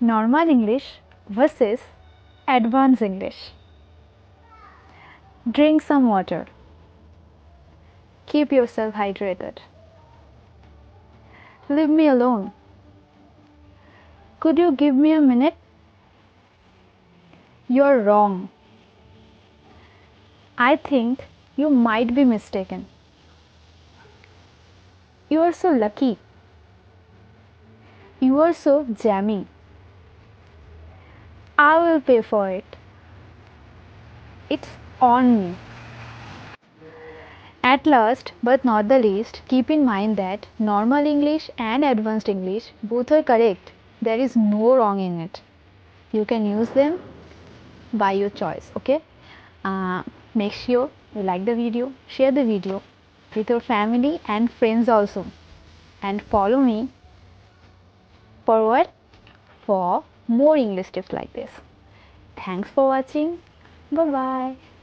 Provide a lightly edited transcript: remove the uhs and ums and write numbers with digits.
Normal English versus Advanced English. Drink some water. Keep yourself hydrated. Leave me alone. Could you give me a minute? You're wrong. I think you might be mistaken. You are so lucky. You are so jammy. I will pay for it. It's on me. At last, but not the least, keep in mind that normal English and advanced English both are correct. There is no wrong in it. You can use them by your choice. Okay. Make sure you like the video, share the video with your family and friends also, and follow me forward for more English tips like this. Thanks for watching. Bye bye.